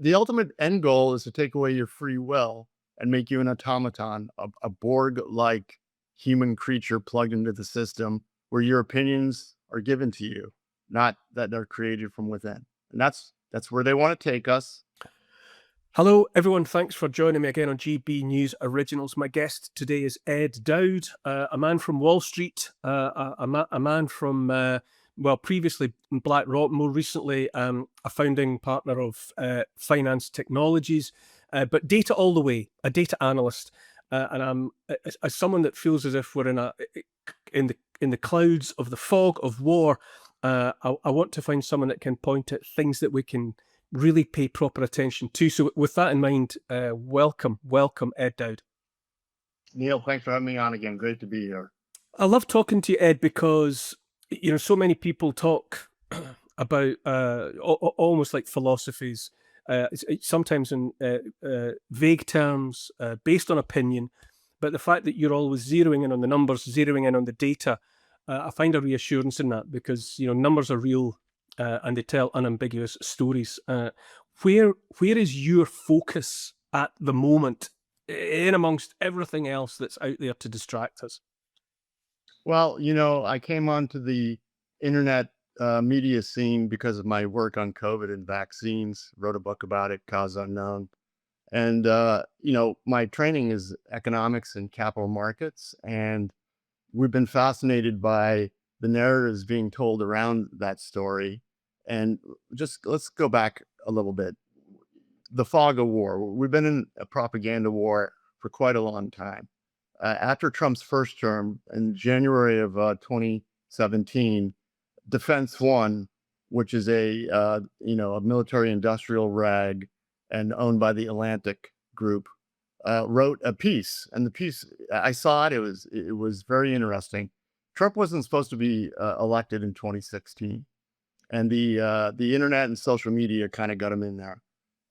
the ultimate end goal is to take away your free will and make you an automaton, a Borg-like human creature plugged into the system where your opinions are given to you, not that they're created from within. And that's where they want to take us. Hello, everyone. Thanks for joining me again on GB News Originals. My guest today is Ed Dowd, a man from Wall Street, a man from, well, previously BlackRock, more recently a founding partner of Finance Technologies, but data all the way, a data analyst. And I'm as someone that feels as if we're in the clouds of the fog of war. I want to find someone that can point at things that we can really pay proper attention to. So with that in mind, welcome Ed Dowd. Neil, thanks for having me on again. Great to be here. I love talking to you, Ed, because so many people talk about almost like philosophies, sometimes in vague terms, based on opinion. But the fact that you're always zeroing in on the numbers, zeroing in on the data, I find a reassurance in that, because numbers are real, and they tell unambiguous stories. Where is your focus at the moment, in amongst everything else that's out there to distract us? Well, I came onto the internet media scene because of my work on COVID and vaccines, wrote a book about it, Cause Unknown. And, my training is economics and capital markets. And we've been fascinated by the narratives being told around that story. And just let's go back a little bit. The fog of war. We've been in a propaganda war for quite a long time. After Trump's first term in January of 2017, Defense One, which is a military industrial rag and owned by the Atlantic Group, wrote a piece, and the piece I saw it. It was very interesting. Trump wasn't supposed to be elected in 2016, and the internet and social media kind of got him in there.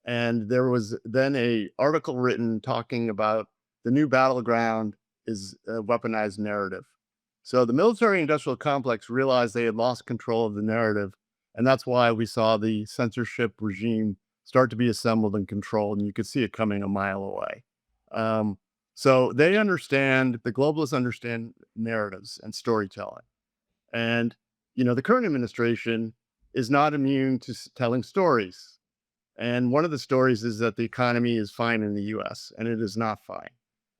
And there was then a article written talking about the new battleground is a weaponized narrative. So the military industrial complex realized they had lost control of the narrative, and that's why we saw the censorship regime start to be assembled and controlled, and you could see it coming a mile away. Um, so the globalists understand narratives and storytelling. And, the current administration is not immune to telling stories. And one of the stories is that the economy is fine in the US, and it is not fine.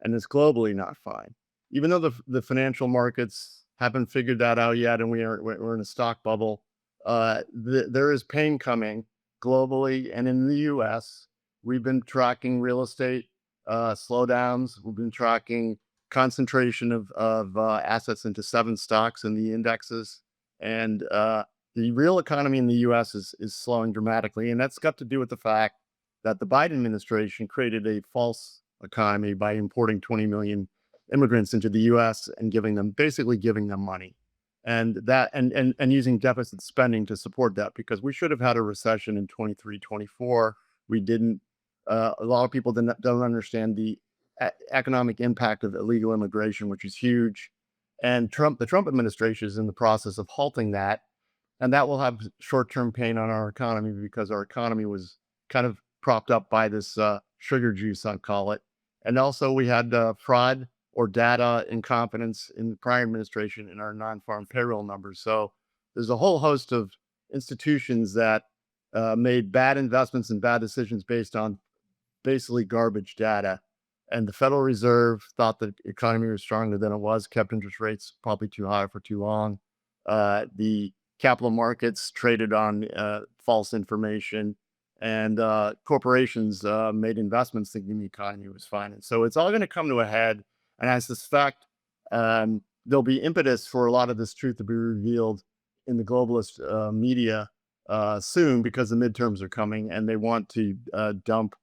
And it's globally not fine. Even though the financial markets haven't figured that out yet, and we're in a stock bubble, there is pain coming globally and in the US. We've been tracking real estate slowdowns. We've been tracking concentration of assets into 7 stocks in the indexes. And the real economy in the US is slowing dramatically. And that's got to do with the fact that the Biden administration created a false economy by importing 20 million immigrants into the US and basically giving them money. And using deficit spending to support that, because we should have had a recession in 23, 24. We didn't. A lot of people don't understand the economic impact of illegal immigration, which is huge. And the Trump administration is in the process of halting that. And that will have short-term pain on our economy, because our economy was kind of propped up by this sugar juice, I call it. And also we had fraud or data incompetence in the prior administration in our non-farm payroll numbers. So there's a whole host of institutions that made bad investments and bad decisions based on basically garbage data. And the Federal Reserve thought the economy was stronger than it was, kept interest rates probably too high for too long. The capital markets traded on false information, and corporations made investments thinking the economy was fine. And so it's all going to come to a head. And I suspect there'll be impetus for a lot of this truth to be revealed in the globalist media soon, because the midterms are coming and they want to dump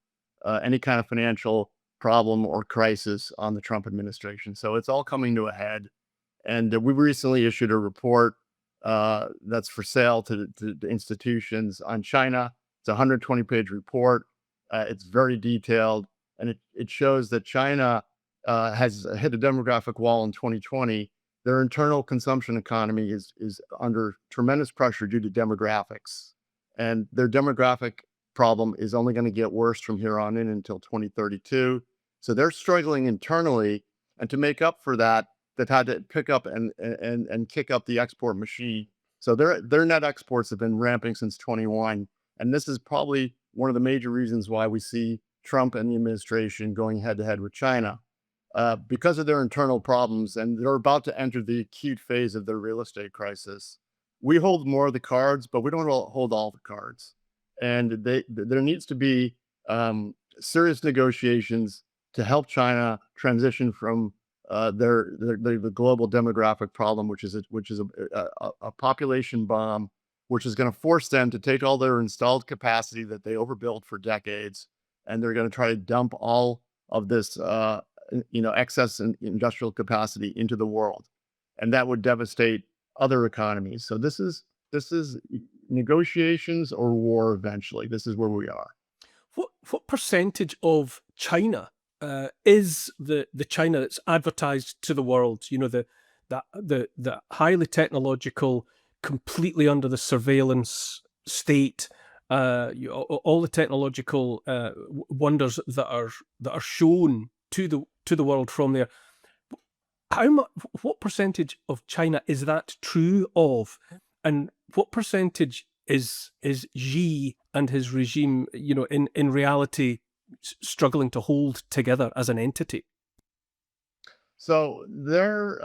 any kind of financial problem or crisis on the Trump administration. So it's all coming to a head. And we recently issued a report that's for sale to institutions on China. It's a 120-page report. It's very detailed, and it shows that China has hit a demographic wall in 2020. Their internal consumption economy is under tremendous pressure due to demographics, and their demographic problem is only going to get worse from here on in until 2032. So they're struggling internally, and to make up for that, they've had to pick up and kick up the export machine. So their net exports have been ramping since 21, and this is probably one of the major reasons why we see Trump and the administration going head to head with China, because of their internal problems, and they're about to enter the acute phase of their real estate crisis. We hold more of the cards, but we don't hold all the cards, and there needs to be serious negotiations to help China transition from the global demographic problem, which is a population bomb, which is going to force them to take all their installed capacity that they overbuilt for decades, and they're going to try to dump all of this excess industrial capacity into the world, and that would devastate other economies. So this is negotiations or war eventually. This is where we are. What percentage of China is the China that's advertised to the world? You know, the highly technological, completely under the surveillance state, all the technological wonders that are shown to the world from there. What percentage of China is that true of, and what percentage is Xi and his regime, you know, in reality struggling to hold together as an entity? So they're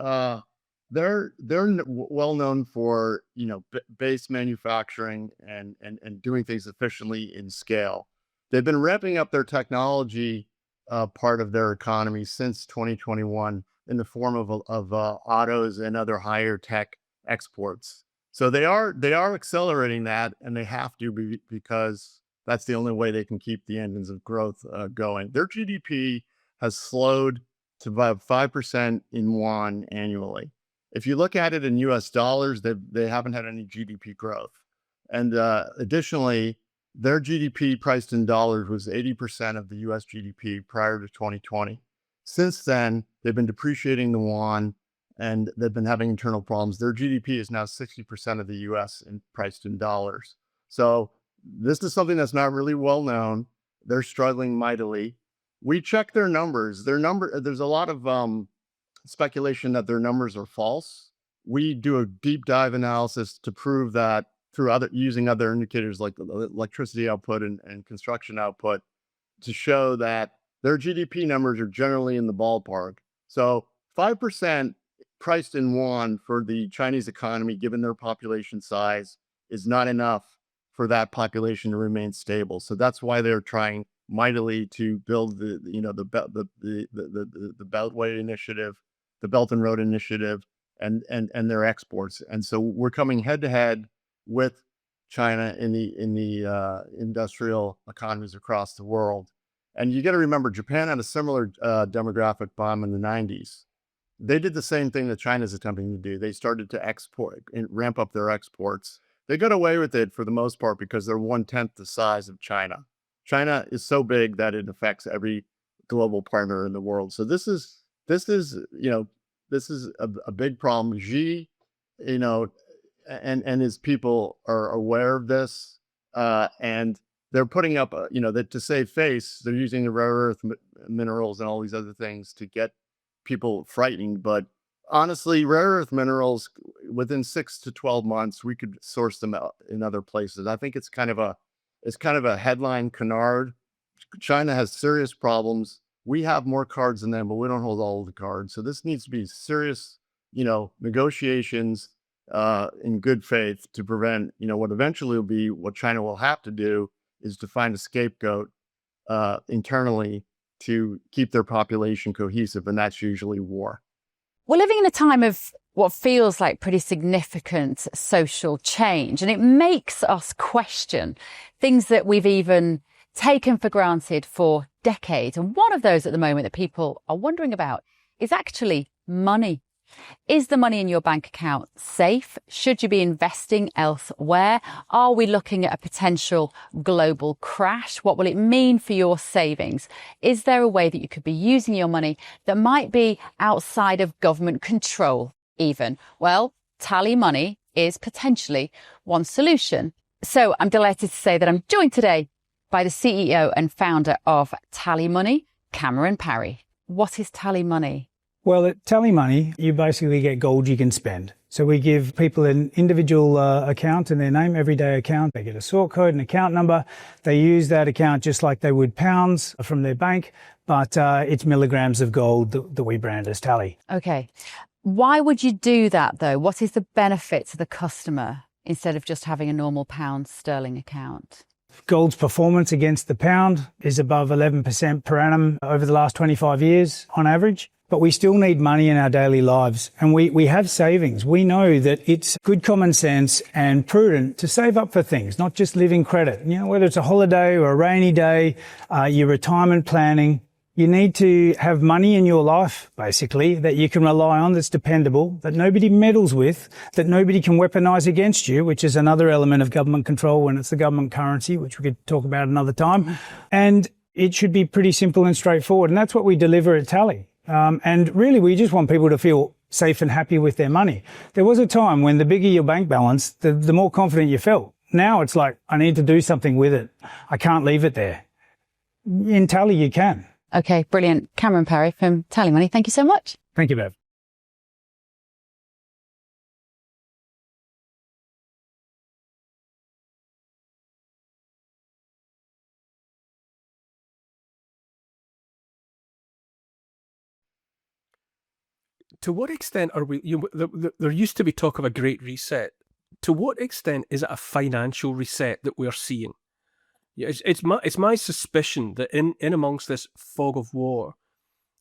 well known for, base manufacturing and doing things efficiently in scale. They've been ramping up their technology part of their economy since 2021 in the form of autos and other higher tech exports. So they are accelerating that, and they have to because that's the only way they can keep the engines of growth going. Their GDP has slowed to about 5% in yuan annually. If you look at it in US dollars, they haven't had any GDP growth. And additionally, their GDP priced in dollars was 80% of the US GDP prior to 2020. Since then, they've been depreciating the yuan, and they've been having internal problems. Their GDP is now 60% of the US and priced in dollars. So this is something that's not really well known. They're struggling mightily. We check their numbers. There's a lot of speculation that their numbers are false. We do a deep dive analysis to prove that through using other indicators like electricity output and construction output, to show that their GDP numbers are generally in the ballpark. So 5% priced in yuan for the Chinese economy, given their population size, is not enough for that population to remain stable. So that's why they're trying mightily to build the Beltway initiative, the Belt and Road initiative, and their exports. And so we're coming head to head with China in the industrial economies across the world. And you got to remember, Japan had a similar demographic bomb in the 90s. They did the same thing that China's attempting to do. They started to export and ramp up their exports. They got away with it for the most part because they're 1/10 the size of China. China is so big that it affects every global partner in the world. So this is a big problem. Xi, and his people are aware of this, and they're putting up, that to save face, they're using the rare earth minerals and all these other things to get people frightened. But honestly, rare earth minerals, within 6 to 12 months, we could source them out in other places. I think it's kind of a headline canard. China has serious problems. We have more cards than them, but we don't hold all of the cards. So this needs to be serious, negotiations in good faith to prevent, what eventually will be what China will have to do is to find a scapegoat internally to keep their population cohesive, and that's usually war. We're living in a time of what feels like pretty significant social change, and it makes us question things that we've even taken for granted for decades. And one of those at the moment that people are wondering about is actually money. Is the money in your bank account safe? Should you be investing elsewhere? Are we looking at a potential global crash? What will it mean for your savings? Is there a way that you could be using your money that might be outside of government control even? Well, TallyMoney is potentially one solution. So I'm delighted to say that I'm joined today by the CEO and founder of TallyMoney, Cameron Parry. What is TallyMoney? Well, at TallyMoney, you basically get gold you can spend. So we give people an individual account in their name, everyday account. They get a sort code, an account number. They use that account just like they would pounds from their bank, but it's milligrams of gold that we brand as Tally. Okay. Why would you do that, though? What is the benefit to the customer instead of just having a normal pound sterling account? Gold's performance against the pound is above 11% per annum over the last 25 years on average. But we still need money in our daily lives, and we have savings. We know that it's good common sense and prudent to save up for things, not just living credit. You know, whether it's a holiday or a rainy day, your retirement planning, you need to have money in your life, basically, that you can rely on, that's dependable, that nobody meddles with, that nobody can weaponize against you, which is another element of government control when it's the government currency, which we could talk about another time. And it should be pretty simple and straightforward, and that's what we deliver at Tally. And really, we just want people to feel safe and happy with their money. There was a time when the bigger your bank balance, the more confident you felt. Now it's like, I need to do something with it. I can't leave it there. In Tally, you can. Okay, brilliant. Cameron Parry from TallyMoney, thank you so much. Thank you, Bev. To what extent are we, there used to be talk of a great reset. To what extent is it a financial reset that we're seeing? Yeah, it's my suspicion that in amongst this fog of war,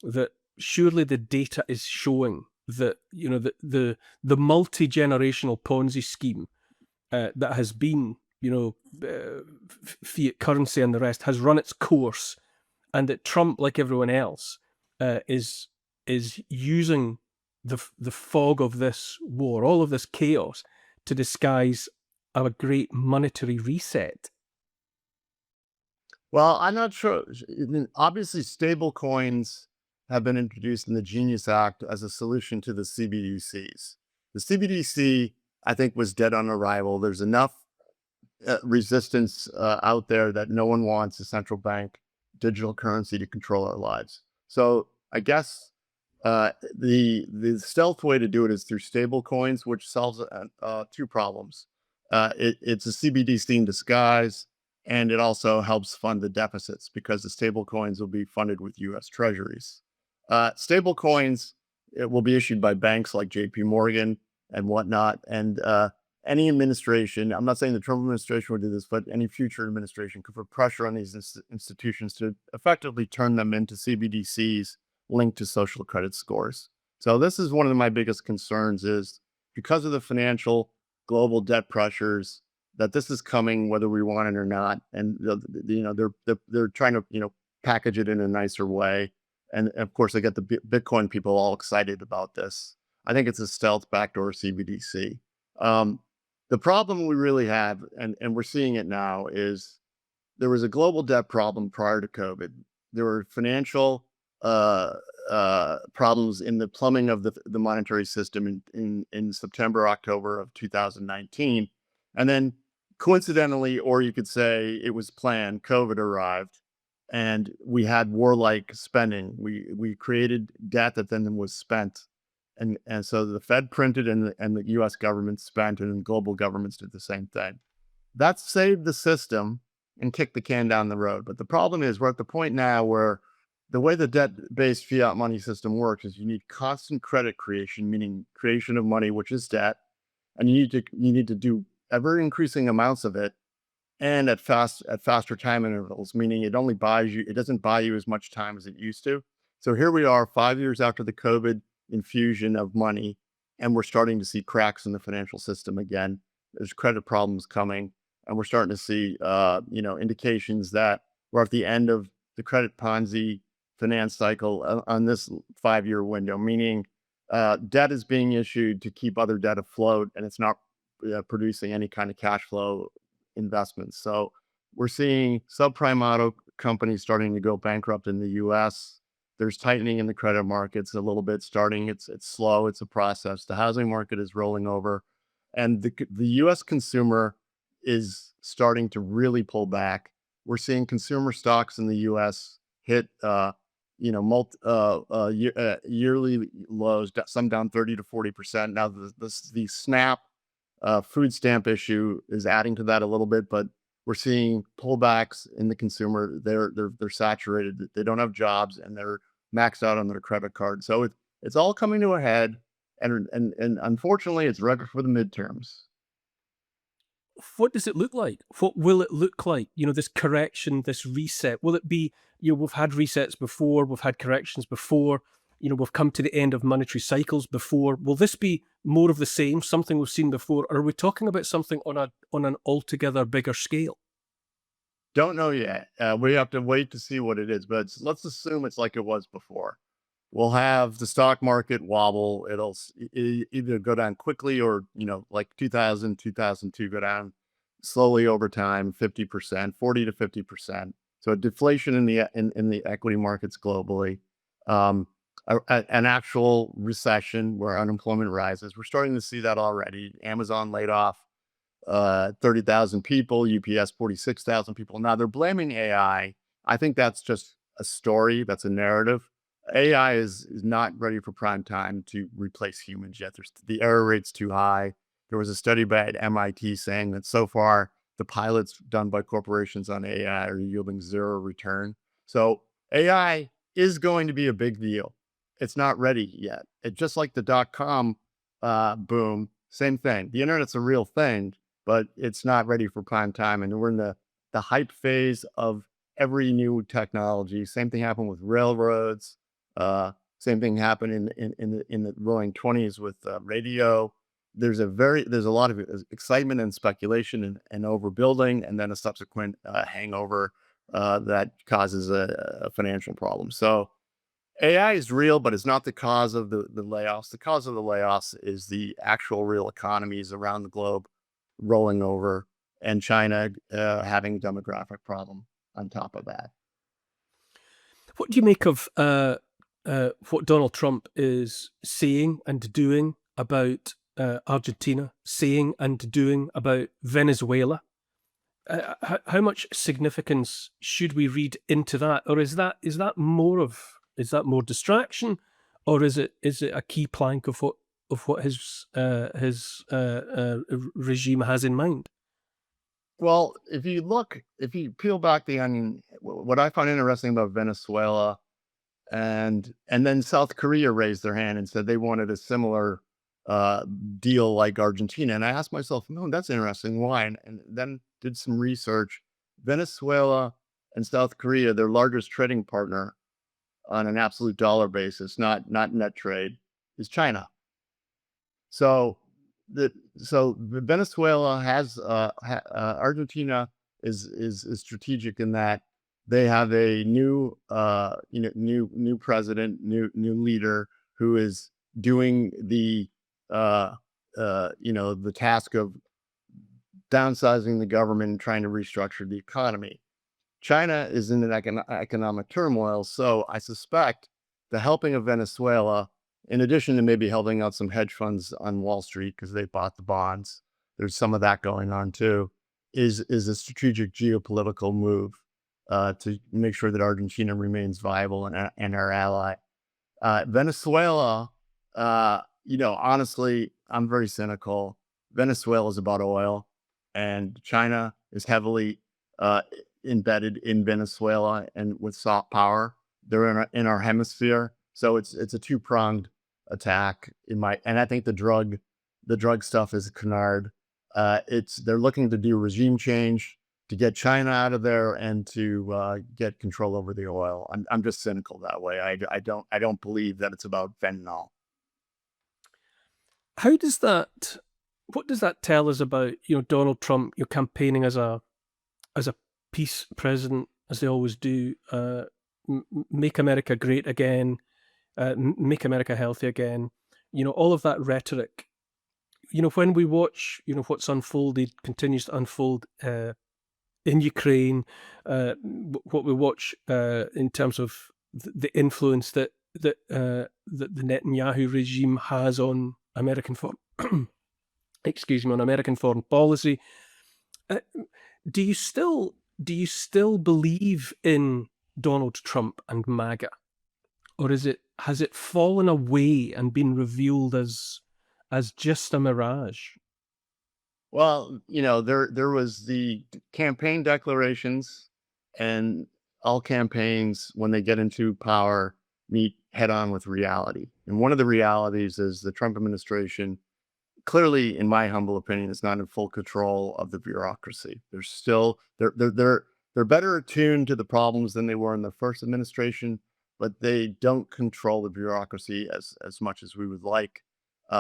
that surely the data is showing that, you know, the multi-generational Ponzi scheme that has been, you know, fiat currency and the rest has run its course, and that Trump, like everyone else, is using the fog of this war, all of this chaos, to disguise a great monetary reset. Well, I'm not sure. Obviously, stable coins have been introduced in the Genius Act as a solution to the CBDCs. The CBDC, I think, was dead on arrival. There's enough resistance out there that no one wants a central bank digital currency to control our lives. So I guess the stealth way to do it is through stable coins, which solves two problems. It's a CBDC in disguise, and it also helps fund the deficits because the stable coins will be funded with US treasuries. Stable coins, it will be issued by banks like JP Morgan and whatnot. And any administration, I'm not saying the Trump administration would do this, but any future administration could put pressure on these institutions to effectively turn them into CBDCs linked to social credit scores. So this is one of my biggest concerns, is because of the financial global debt pressures, that this is coming whether we want it or not. And you know, they're trying to, you know, package it in a nicer way. And of course, they get the Bitcoin people all excited about this. I think it's a stealth backdoor CBDC. The problem we really have, and we're seeing it now, is there was a global debt problem prior to COVID. There were financial problems in the plumbing of the monetary system in September, October of 2019. And then coincidentally, or you could say it was planned, COVID arrived and we had warlike spending. We created debt that then was spent. And so the Fed printed and the US government spent, and global governments did the same thing. That saved the system and kicked the can down the road. But the problem is we're at the point now where the way the debt-based fiat money system works is you need constant credit creation, meaning creation of money, which is debt, and you need to do ever increasing amounts of it, and at faster time intervals, meaning it doesn't buy you as much time as it used to. So here we are 5 years after the COVID infusion of money, and we're starting to see cracks in the financial system again. There's credit problems coming, and we're starting to see indications that we're at the end of the credit Ponzi finance cycle on this 5-year window, meaning debt is being issued to keep other debt afloat, and it's not producing any kind of cash flow investments. So we're seeing subprime auto companies starting to go bankrupt in the US. There's tightening in the credit markets a little bit starting. It's slow. It's a process. The housing market is rolling over, and the US consumer is starting to really pull back. we're seeing consumer stocks in the U.S. hit yearly lows, some down 30 to 40%. Now the SNAP food stamp issue is adding to that a little bit, but we're seeing pullbacks in the consumer. They're saturated. They don't have jobs and they're maxed out on their credit card. So it's all coming to a head, and unfortunately, it's right before the midterms. What does it look like? What will it look like? This correction, this reset. Will it be, we've had resets before, we've had corrections before, we've come to the end of monetary cycles before. Will this be more of the same, something we've seen before? Or are we talking about something on an altogether bigger scale? Don't know yet. We have to wait to see what it is, but let's assume it's like it was before. We'll have the stock market wobble. It'll either go down quickly or, like 2000, 2002, go down slowly over time, 50%, 40 to 50%. So a deflation in the equity markets globally, an actual recession where unemployment rises. We're starting to see that already. Amazon laid off 30,000 people, UPS 46,000 people. Now they're blaming AI. I think that's just a story. That's a narrative. AI is not ready for prime time to replace humans yet. The error rate's too high. There was a study by at MIT saying that so far the pilots done by corporations on AI are yielding zero return. So AI is going to be a big deal. It's not ready yet. It's just like the .com boom. Same thing. The internet's a real thing, but it's not ready for prime time. And we're in the hype phase of every new technology. Same thing happened with railroads. Same thing happened in the roaring 20s with radio. There's a lot of excitement and speculation and overbuilding, and then a subsequent hangover that causes a financial problem. So AI is real, but it's not the cause of the layoffs. The cause of the layoffs is the actual real economies around the globe rolling over, and China having a demographic problem on top of that. What do you make of what Donald Trump is saying and doing about Argentina, saying and doing about Venezuela? How much significance should we read into that, or is that more distraction, or is it a key plank of what his regime has in mind? Well, if you peel back the onion, what I find interesting about Venezuela and then South Korea raised their hand and said they wanted a similar deal like Argentina. And I asked myself, no, that's interesting. Why? And then did some research. Venezuela and South Korea, their largest trading partner on an absolute dollar basis, not net trade, is China. So Venezuela has Argentina is strategic in that they have a new new president, new leader who is doing the the task of downsizing the government and trying to restructure the economy. China is in an economic turmoil, so I suspect the helping of Venezuela, in addition to maybe helping out some hedge funds on Wall Street because they bought the bonds, there's some of that going on too, is a strategic geopolitical move to make sure that Argentina remains viable and our ally. Venezuela, honestly, I'm very cynical. Venezuela is about oil, and China is heavily embedded in Venezuela and with soft power. They're in our hemisphere, so it's a two-pronged attack and I think the drug stuff is a canard. They're looking to do regime change to get China out of there and to get control over the oil. I'm just cynical that way. I don't believe that it's about fentanyl. What does that tell us about Donald Trump? You're campaigning as a peace president, as they always do. Make America great again. Make America healthy again. All of that rhetoric. When we watch, what's unfolded, continues to unfold in Ukraine, what we watch in terms of the influence that the Netanyahu regime has on American on American foreign policy. Do you still do you still believe in Donald Trump and MAGA, or has it fallen away and been revealed as just a mirage? Well, there was the campaign declarations, and all campaigns, when they get into power, meet head on with reality. And one of the realities is the Trump administration, clearly, in my humble opinion, is not in full control of the bureaucracy. They're still they're better attuned to the problems than they were in the first administration, but they don't control the bureaucracy as much as we would like.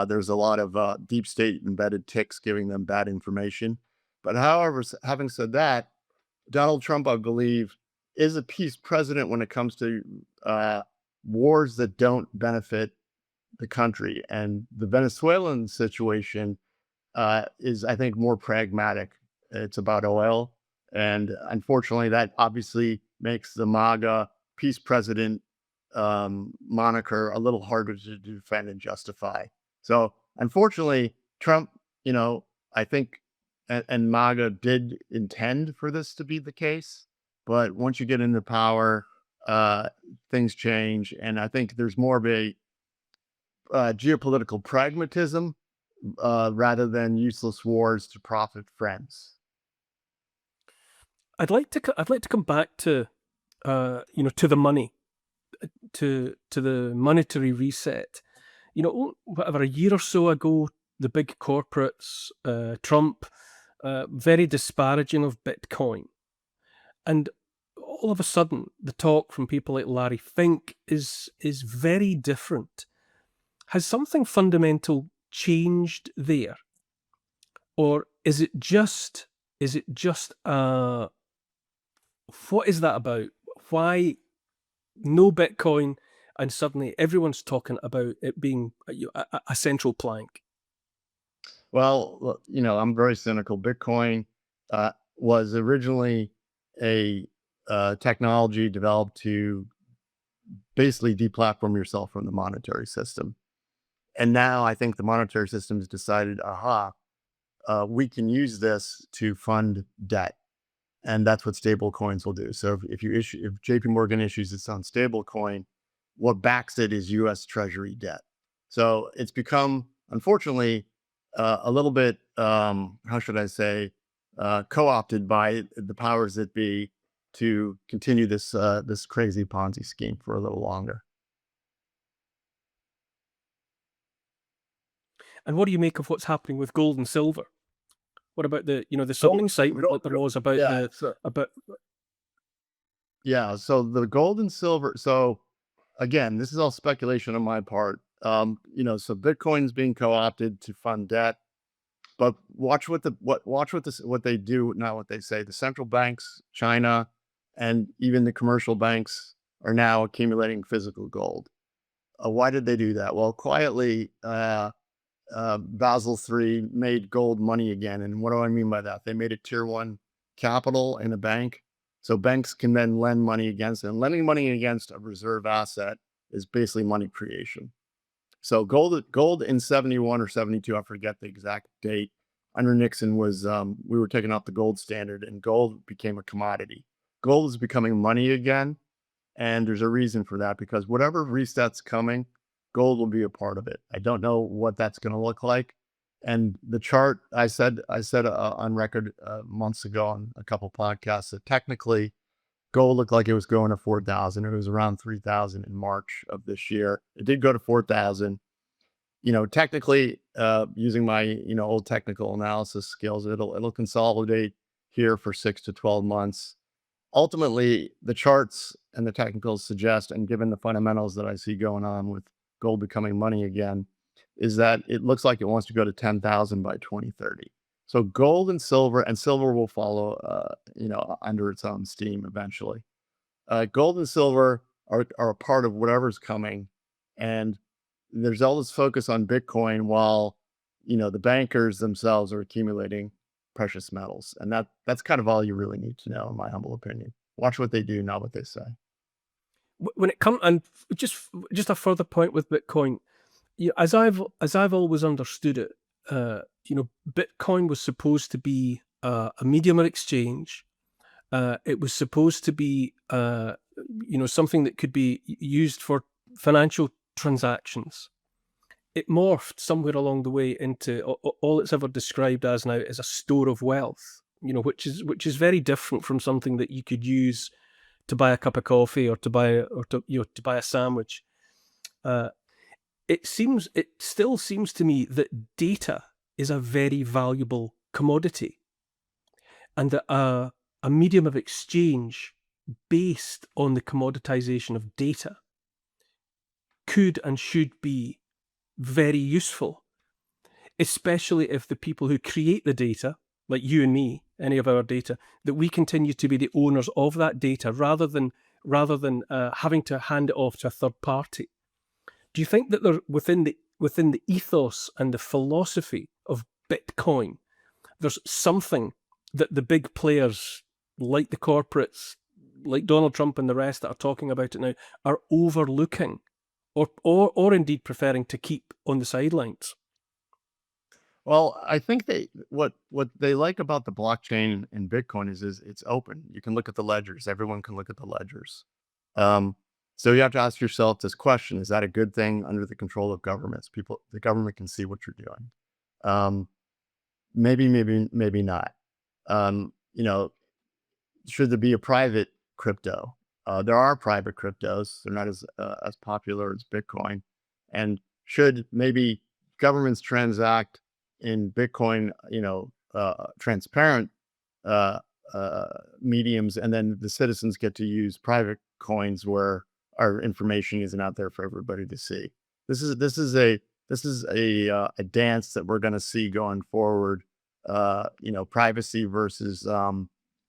There's a lot of deep state embedded ticks giving them bad information. But however, having said that, Donald Trump, I believe, is a peace president when it comes to wars that don't benefit the country. And the Venezuelan situation is, I think, more pragmatic. It's about oil. And unfortunately, that obviously makes the MAGA peace president moniker a little harder to defend and justify. So unfortunately, Trump, I think, and MAGA did intend for this to be the case. But once you get into power, things change. And I think there's more of a geopolitical pragmatism rather than useless wars to profit friends. I'd like to come back to to the money, to the monetary reset. Whatever, a year or so ago, the big corporates, Trump, very disparaging of Bitcoin, and all of a sudden, the talk from people like Larry Fink is very different. Has something fundamental changed there, or is it just what is that about? Why no Bitcoin, and suddenly everyone's talking about it being a central plank? Well, I'm very cynical. Bitcoin was originally a technology developed to basically deplatform yourself from the monetary system. And now I think the monetary system has decided, we can use this to fund debt. And that's what stable coins will do. So if JP Morgan issues its own stable coin, what backs it is US Treasury debt. So it's become, unfortunately, a little bit, how should I say, co-opted by the powers that be to continue this crazy Ponzi scheme for a little longer. And what do you make of what's happening with gold and silver? What about the sudden excitement like there was about So the gold and silver. So again, this is all speculation on my part. So Bitcoin's being co-opted to fund debt, but watch what they do, not what they say. The central banks, China, and even the commercial banks are now accumulating physical gold. Why did they do that? Well, quietly, Basel III made gold money again. And what do I mean by that? They made it tier one capital in a bank. So banks can then lend money against it. And lending money against a reserve asset is basically money creation. So gold in 71 or 72, I forget the exact date, under Nixon was, we were taking off the gold standard and gold became a commodity. Gold is becoming money again. And there's a reason for that, because whatever reset's coming, gold will be a part of it. I don't know what that's going to look like. And the chart, I said on record months ago on a couple podcasts that technically gold looked like it was going to 4,000. It was around 3,000 in March of this year. It did go to 4,000. Technically, using my old technical analysis skills, it'll consolidate here for 6 to 12 months. Ultimately, the charts and the technicals suggest, and given the fundamentals that I see going on with gold becoming money again, is that it looks like it wants to go to 10,000 by 2030. So gold and silver will follow, under its own steam eventually. Gold and silver are a part of whatever's coming. And there's all this focus on Bitcoin while, the bankers themselves are accumulating precious metals. And that's kind of all you really need to know, in my humble opinion. Watch what they do, not what they say. When it comes, and just a further point with Bitcoin, as I've always understood it, Bitcoin was supposed to be a medium of exchange, It was supposed to be, something that could be used for financial transactions. It morphed somewhere along the way into all it's ever described as now is a store of wealth, which is very different from something that you could use to buy a cup of coffee or to buy a sandwich. It still seems to me that data is a very valuable commodity, and that a medium of exchange based on the commoditization of data could and should be very useful, especially if the people who create the data, like you and me, any of our data, that we continue to be the owners of that data rather than having to hand it off to a third party. Do you think that there, within the ethos and the philosophy of Bitcoin, there's something that the big players, like the corporates, like Donald Trump and the rest that are talking about it now, are overlooking, or indeed preferring to keep on the sidelines? Well, I think what they like about the blockchain and Bitcoin is it's open. You can look at the ledgers. Everyone can look at the ledgers. So you have to ask yourself this question: is that a good thing under the control of governments? The government can see what you're doing. Maybe not. You know, should there be a private crypto? There are private cryptos. They're not as popular as Bitcoin. And should maybe governments transact in Bitcoin, transparent mediums, and then the citizens get to use private coins where our information isn't out there for everybody to see. This is a dance that we're going to see going forward. Privacy versus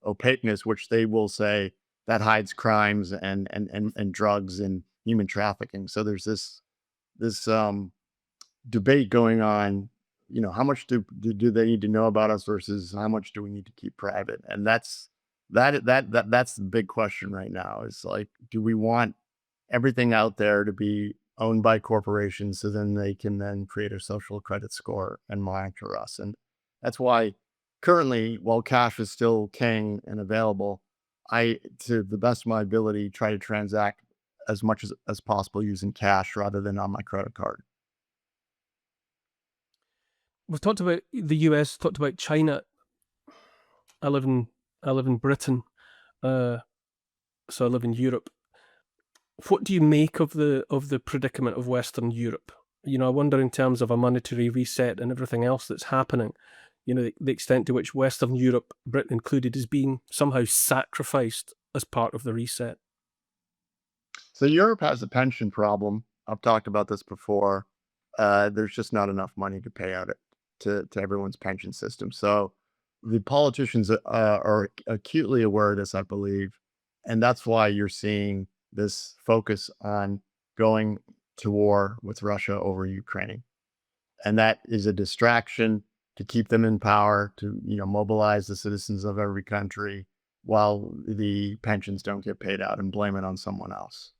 opaqueness, which they will say that hides crimes and drugs and human trafficking. So there's this debate going on. How much do they need to know about us versus how much do we need to keep private? And that's the big question right now. Is like, do we want everything out there to be owned by corporations so then they can then create a social credit score and monitor us? And that's why currently, while cash is still king and available, I, to the best of my ability, try to transact as much as possible using cash rather than on my credit card. We've talked about the US, talked about China. I live in Britain, so I live in Europe. What do you make of the predicament of Western Europe? I wonder, in terms of a monetary reset and everything else that's happening, the extent to which Western Europe, Britain included, is being somehow sacrificed as part of the reset. So Europe has a pension problem. I've talked about this before. There's just not enough money to pay out to everyone's pension system. So the politicians are acutely aware of this, I believe, and that's why you're seeing this focus on going to war with Russia over Ukraine, and that is a distraction to keep them in power, to mobilize the citizens of every country while the pensions don't get paid out and blame it on someone else.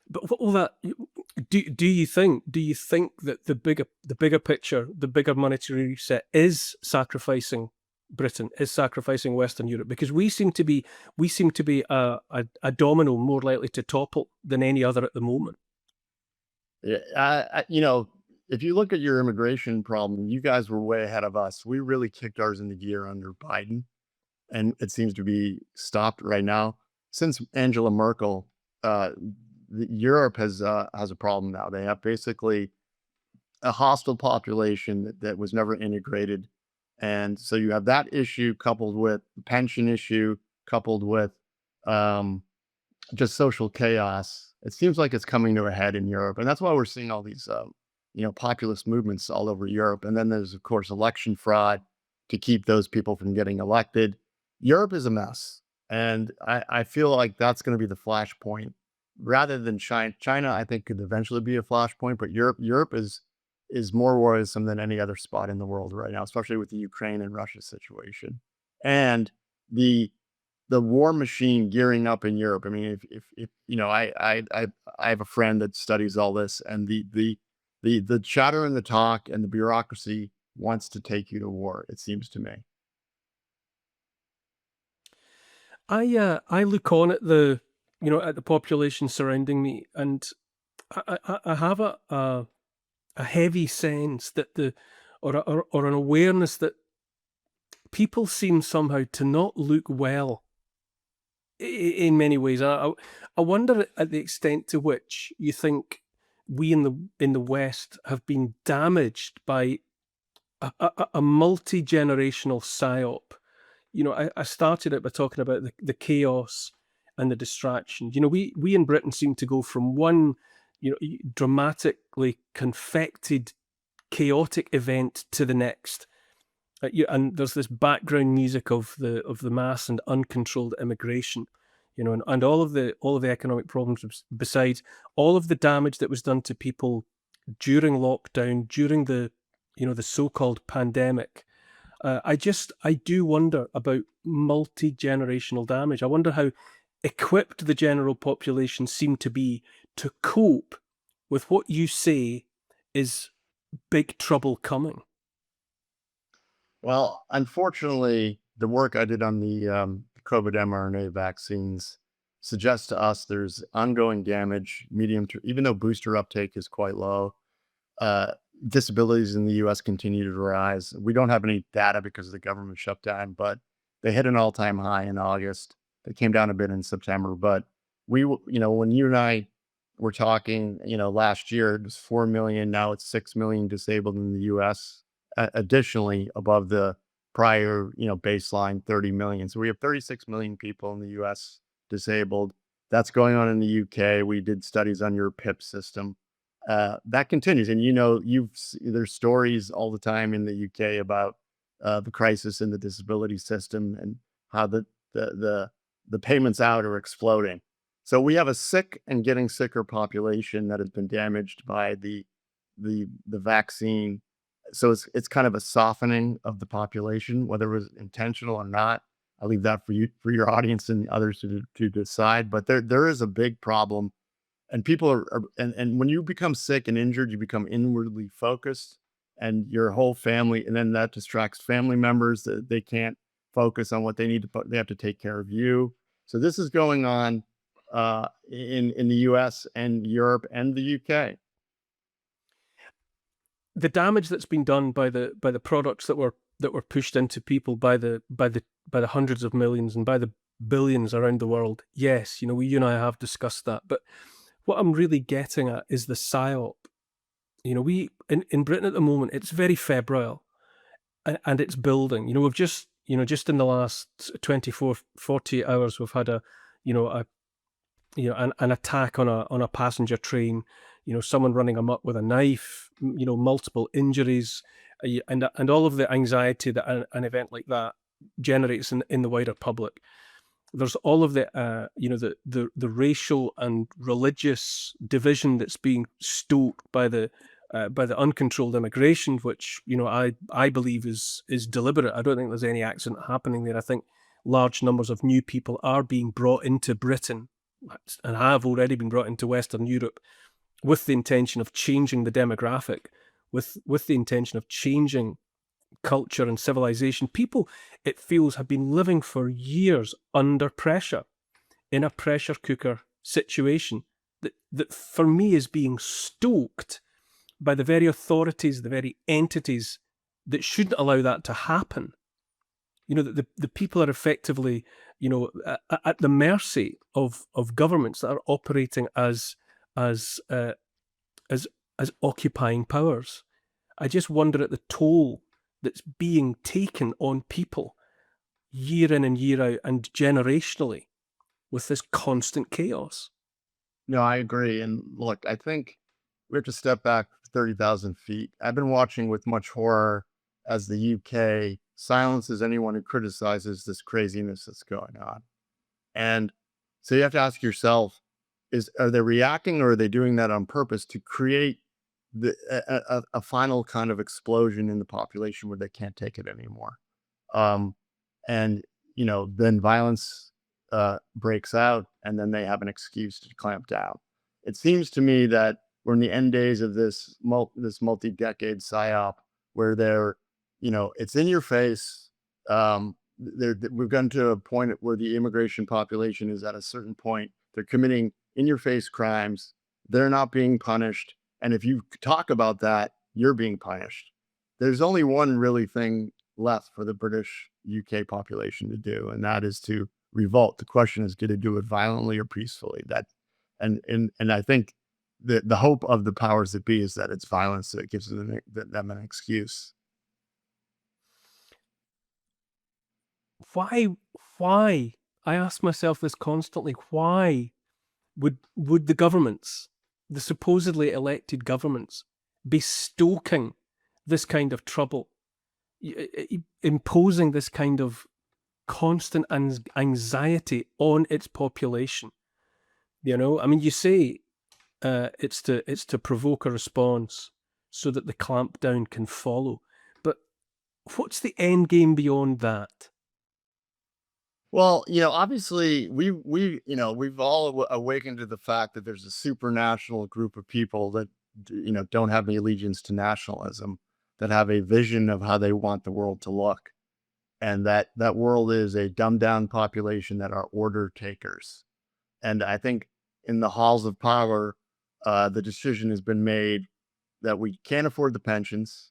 But all that, do you think that the bigger picture, the bigger monetary reset, is sacrificing Britain, is sacrificing Western Europe? Because we seem to be a domino more likely to topple than any other at the moment. Yeah, if you look at your immigration problem, you guys were way ahead of us. We really kicked ours into gear under Biden, and it seems to be stopped right now. Since Angela Merkel, Europe has a problem now. They have basically a hostile population that was never integrated, and so you have that issue coupled with the pension issue, coupled with just social chaos. It seems like it's coming to a head in Europe, and that's why we're seeing all these populist movements all over Europe. And then there's, of course, election fraud to keep those people from getting elected. Europe is a mess, and I feel like that's going to be the flashpoint rather than China. China, I think, could eventually be a flashpoint, but Europe is more worrisome than any other spot in the world right now, especially with the Ukraine and Russia situation and the war machine gearing up in Europe. I mean, if I have a friend that studies all this, and the chatter and the talk and the bureaucracy wants to take you to war, it seems to me. I look on at the at the population surrounding me, and I have a heavy sense that or an awareness that people seem somehow to not look well in many ways. I wonder at the extent to which you think we in the West have been damaged by a multi-generational psyop. I started it by talking about the chaos and the distraction. We in Britain seem to go from one, dramatically confected, chaotic event to the next. And there's this background music of the mass and uncontrolled immigration, and all of the economic problems, besides all of the damage that was done to people during lockdown, during the so-called pandemic. I do wonder about multi-generational damage. I wonder how equipped the general population seem to be to cope with what you say is big trouble coming. Well, unfortunately, the work I did on the COVID mRNA vaccines suggests to us there's ongoing damage, medium to even though booster uptake is quite low. Uh, Disabilities in the U.S. continue to rise. We don't have any data because of the government shutdown, but they hit an all-time high in August. They came down a bit in September, but when you and I were talking, last year it was 4 million. Now it's 6 million disabled in the U.S. Additionally, above the prior, baseline 30 million. So we have 36 million people in the U.S. disabled. That's going on in the U.K. We did studies on your PIP system. That continues, and there's stories all the time in the UK about the crisis in the disability system and how the payments out are exploding. So we have a sick and getting sicker population that has been damaged by the vaccine. So it's kind of a softening of the population, whether it was intentional or not. I leave that for your audience and others to decide. But there is a big problem. And people and when you become sick and injured, you become inwardly focused, and your whole family, and then that distracts family members that they can't focus on what they need to. They have to take care of you. So this is going on in the U.S. and Europe and the U.K. The damage that's been done by the products that were pushed into people by the hundreds of millions and by the billions around the world. Yes, you and I have discussed that, but what I'm really getting at is the psyop. We in Britain at the moment, it's very febrile, and it's building. We've just in the last 24, 48 hours, we've had an attack on a passenger train. Someone running amok with a knife. Multiple injuries, and all of the anxiety that an event like that generates in the wider public. There's all of the the racial and religious division that's being stoked by the uncontrolled immigration, which I believe is deliberate. I don't think there's any accident happening there. I think large numbers of new people are being brought into Britain and have already been brought into Western Europe with the intention of changing the demographic, with the intention of changing culture and civilization. People, it feels, have been living for years under pressure, in a pressure cooker situation that for me is being stoked by the very authorities, the very entities that shouldn't allow that to happen. The people are effectively, at the mercy of governments that are operating as occupying powers. I just wonder at the toll that's being taken on people year in and year out and generationally with this constant chaos. No, I agree. And look, I think we have to step back 30,000 feet. I've been watching with much horror as the UK silences anyone who criticizes this craziness that's going on. And so you have to ask yourself, are they reacting, or are they doing that on purpose to create a final kind of explosion in the population where they can't take it anymore? And then violence breaks out, and then they have an excuse to clamp down. It seems to me that we're in the end days of this multi-decade psyop, where it's in your face. we've gotten to a point where the immigration population is at a certain point. They're committing in-your-face crimes. They're not being punished. And if you talk about that, you're being punished. There's only one really thing left for the British UK population to do, and that is to revolt. The question is, do they do it violently or peacefully? And I think the hope of the powers that be is that it's violence that gives them an excuse. Why? I ask myself this constantly. Why would the governments, the supposedly elected governments, be stoking this kind of trouble, imposing this kind of constant anxiety on its population? You know, I mean, you say it's to provoke a response so that the clampdown can follow, but what's the end game beyond that? Well, obviously we've all awakened to the fact that there's a supranational group of people that, don't have any allegiance to nationalism, that have a vision of how they want the world to look. And that world is a dumbed down population that are order takers. And I think in the halls of power, the decision has been made that we can't afford the pensions.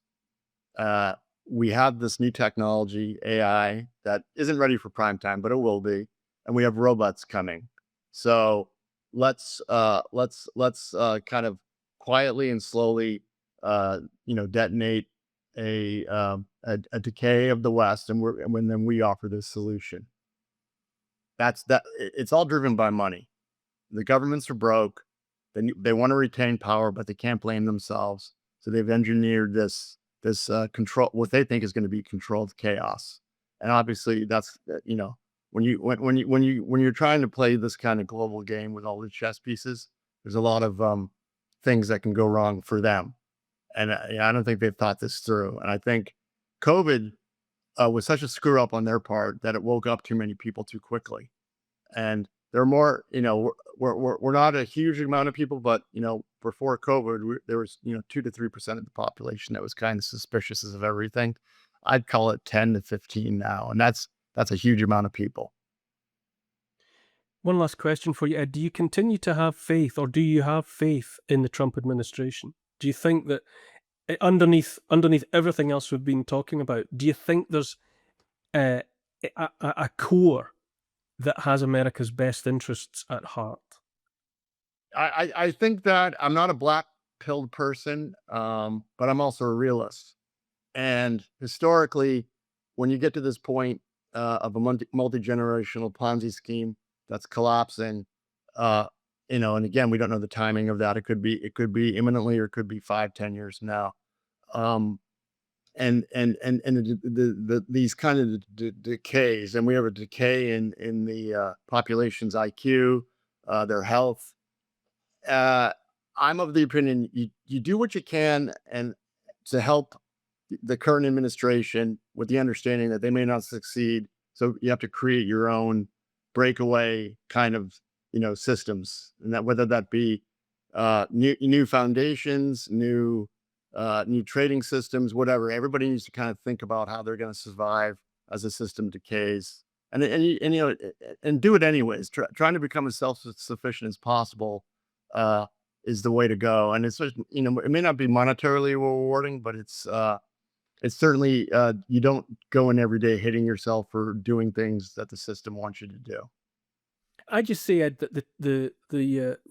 We have this new technology, AI, that isn't ready for prime time, but it will be, and we have robots coming. So let's kind of quietly and slowly, detonate a decay of the West, and then we offer this solution. It's all driven by money. The governments are broke. They want to retain power, but they can't blame themselves. So they've engineered this control, what they think is going to be controlled chaos. And obviously that's when you're trying to play this kind of global game with all the chess pieces, there's a lot of things that can go wrong for them. And I don't think they've thought this through. And I think COVID was such a screw up on their part that it woke up too many people too quickly. And there are more, we're not a huge amount of people, but before COVID, there was 2 to 3% of the population that was kind of suspicious of everything. I'd call it 10 to 15 now, and that's a huge amount of people. One last question for you, Ed. Do you continue to have faith, or do you have faith in the Trump administration? Do you think that underneath everything else we've been talking about, do you think there's a core that has America's best interests at heart? I think that I'm not a black-pilled person, but I'm also a realist. And historically, when you get to this point of a multi-generational Ponzi scheme that's collapsing, and again, we don't know the timing of that. It could be imminently, or it could be 5, 10 years from now. These kind of decays, and we have a decay in the population's IQ, their health. I'm of the opinion you do what you can and to help the current administration, with the understanding that they may not succeed. So you have to create your own breakaway kind of systems, and that whether that be new foundations, new trading systems, whatever. Everybody needs to kind of think about how they're going to survive as the system decays, and do it anyways. Trying to become as self-sufficient as possible is the way to go. And it's just, it may not be monetarily rewarding, but it's certainly, you don't go in every day hitting yourself for doing things that the system wants you to do. I just say, Ed, that the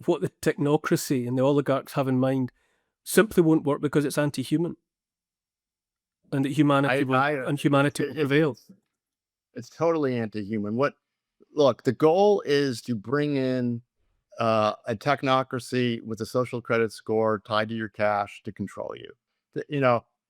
what the technocracy and the oligarchs have in mind simply won't work because it's anti-human, and that humanity will prevail. It's totally anti-human. Look, the goal is to bring in a technocracy with a social credit score tied to your cash to control you.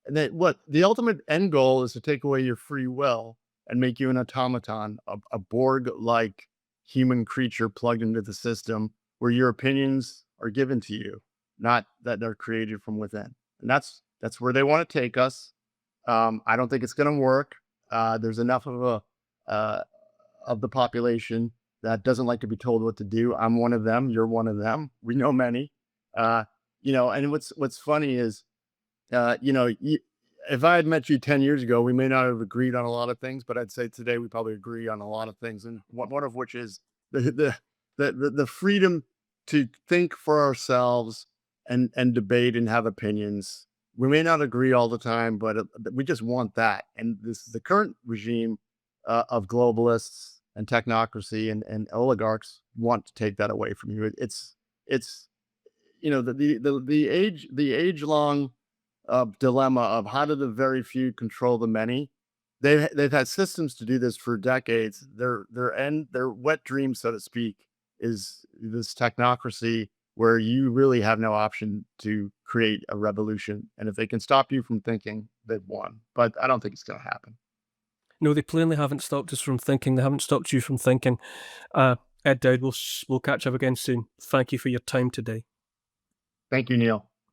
And then what the ultimate end goal is to take away your free will and make you an automaton, a Borg-like human creature plugged into the system where your opinions are given to you, not that they're created from within. And that's where they want to take us. I don't think it's going to work. There's enough of the population that doesn't like to be told what to do. I'm one of them. You're one of them. We know many. And what's funny is, if I had met you 10 years ago, we may not have agreed on a lot of things, but I'd say today we probably agree on a lot of things, and one of which is the freedom to think for ourselves and debate and have opinions. We may not agree all the time, but we just want that. And the current regime of globalists and technocracy and oligarchs want to take that away from you. It's the age long dilemma of how do the very few control the many. They've had systems to do this for decades. Their wet dream, so to speak, is this technocracy where you really have no option to create a revolution. And if they can stop you from thinking, they've won. But I don't think it's going to happen. No, they plainly haven't stopped us from thinking. They haven't stopped you from thinking. Ed Dowd, we'll catch up again soon. Thank you for your time today. Thank you, Neil.